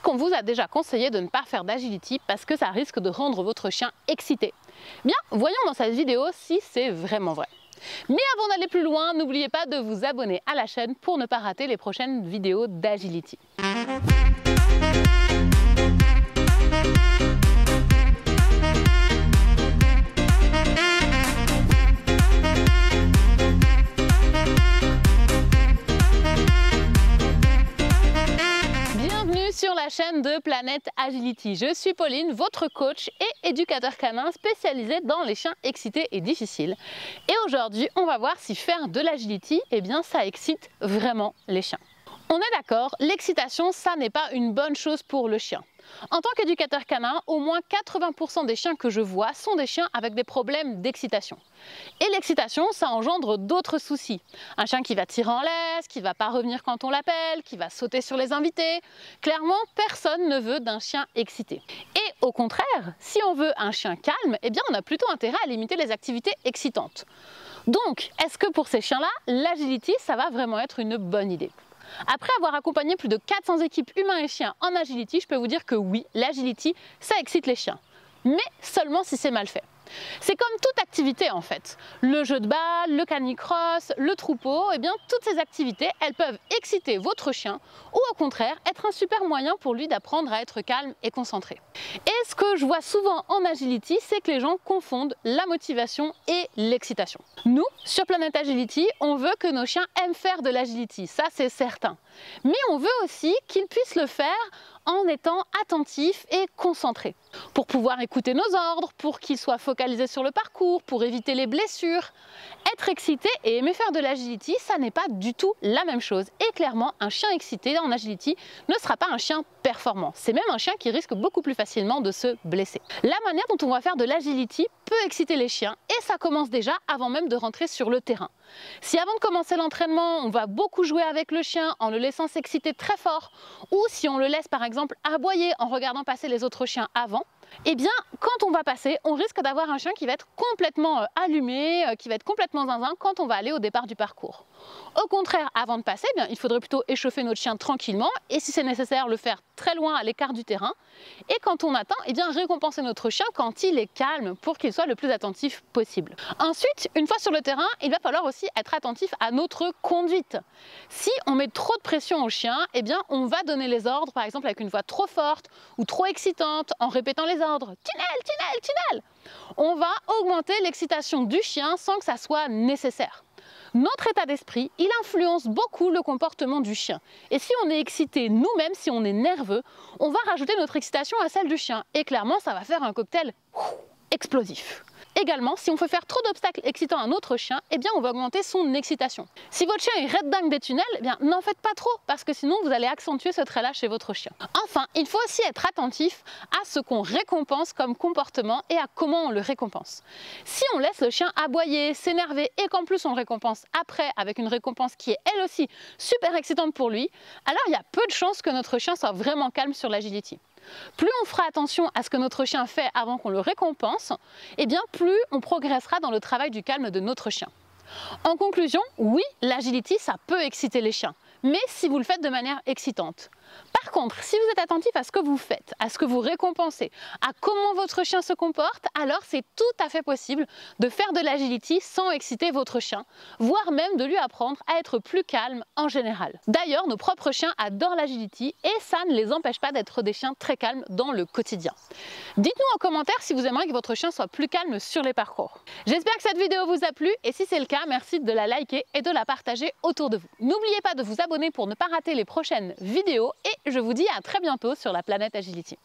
qu'on vous a déjà conseillé de ne pas faire d'agility parce que ça risque de rendre votre chien excité? Bien, voyons dans cette vidéo si c'est vraiment vrai. Mais avant d'aller plus loin, n'oubliez pas de vous abonner à la chaîne pour ne pas rater les prochaines vidéos d'agility. Sur la chaîne de Planète Agility. Je suis Pauline, votre coach et éducateur canin spécialisé dans les chiens excités et difficiles. Et aujourd'hui, on va voir si faire de l'agility, eh bien, ça excite vraiment les chiens. On est d'accord, l'excitation, ça n'est pas une bonne chose pour le chien. En tant qu'éducateur canin, au moins 80% des chiens que je vois sont des chiens avec des problèmes d'excitation. Et l'excitation, ça engendre d'autres soucis. Un chien qui va tirer en laisse, qui ne va pas revenir quand on l'appelle, qui va sauter sur les invités. Clairement, personne ne veut d'un chien excité. Et au contraire, si on veut un chien calme, eh bien on a plutôt intérêt à limiter les activités excitantes. Donc, est-ce que pour ces chiens-là, l'agility, ça va vraiment être une bonne idée ? Après avoir accompagné plus de 400 équipes humains et chiens en agility, je peux vous dire que oui, l'agility, ça excite les chiens. Mais seulement si c'est mal fait. C'est comme toute activité en fait. Le jeu de balle, le canicross, le troupeau, eh bien toutes ces activités, elles peuvent exciter votre chien ou au contraire être un super moyen pour lui d'apprendre à être calme et concentré. Et ce que je vois souvent en agility, c'est que les gens confondent la motivation et l'excitation. Nous, sur Planète Agility, on veut que nos chiens aiment faire de l'agility, ça c'est certain. Mais on veut aussi qu'ils puissent le faire en étant attentifs et concentrés. Pour pouvoir écouter nos ordres, pour qu'ils soient focalisés sur le parcours, pour éviter les blessures. Être excité et aimer faire de l'agility, ça n'est pas du tout la même chose. Et clairement, un chien excité en agility ne sera pas un chien performant. C'est même un chien qui risque beaucoup plus facilement de se blesser. La manière dont on va faire de l'agility peut exciter les chiens et ça commence déjà avant même de rentrer sur le terrain. Si avant de commencer l'entraînement, on va beaucoup jouer avec le chien en le laissant s'exciter très fort ou si on le laisse par exemple aboyer en regardant passer les autres chiens avant, eh bien, quand on va passer, on risque d'avoir un chien qui va être complètement allumé, qui va être complètement zinzin quand on va aller au départ du parcours. Au contraire, avant de passer, eh bien, il faudrait plutôt échauffer notre chien tranquillement et si c'est nécessaire, le faire très loin à l'écart du terrain. Et quand on attend, eh bien, récompenser notre chien quand il est calme pour qu'il soit le plus attentif possible. Ensuite, une fois sur le terrain, il va falloir aussi être attentif à notre conduite. Si on met trop de pression au chien, eh bien, on va donner les ordres, par exemple avec une voix trop forte ou trop excitante, en répétant les ordres « tunnel, tunnel, tunnel ». On va augmenter l'excitation du chien sans que ça soit nécessaire. Notre état d'esprit, il influence beaucoup le comportement du chien. Et si on est excité nous-mêmes, si on est nerveux, on va rajouter notre excitation à celle du chien. Et clairement, ça va faire un cocktail explosif. Également, si on fait faire trop d'obstacles excitants à notre chien, eh bien on va augmenter son excitation. Si votre chien est raide dingue des tunnels, eh bien n'en faites pas trop parce que sinon vous allez accentuer ce trait-là chez votre chien. Enfin, il faut aussi être attentif à ce qu'on récompense comme comportement et à comment on le récompense. Si on laisse le chien aboyer, s'énerver et qu'en plus on le récompense après avec une récompense qui est elle aussi super excitante pour lui, alors il y a peu de chances que notre chien soit vraiment calme sur l'agility. Plus on fera attention à ce que notre chien fait avant qu'on le récompense, eh bien plus on progressera dans le travail du calme de notre chien. En conclusion, oui, l'agility, ça peut exciter les chiens, mais si vous le faites de manière excitante. Par contre, si vous êtes attentif à ce que vous faites, à ce que vous récompensez, à comment votre chien se comporte, alors c'est tout à fait possible de faire de l'agility sans exciter votre chien, voire même de lui apprendre à être plus calme en général. D'ailleurs, nos propres chiens adorent l'agility et ça ne les empêche pas d'être des chiens très calmes dans le quotidien. Dites-nous en commentaire si vous aimeriez que votre chien soit plus calme sur les parcours. J'espère que cette vidéo vous a plu et si c'est le cas, merci de la liker et de la partager autour de vous. N'oubliez pas de vous abonner pour ne pas rater les prochaines vidéos et je vous dis à très bientôt sur la Planète Agility.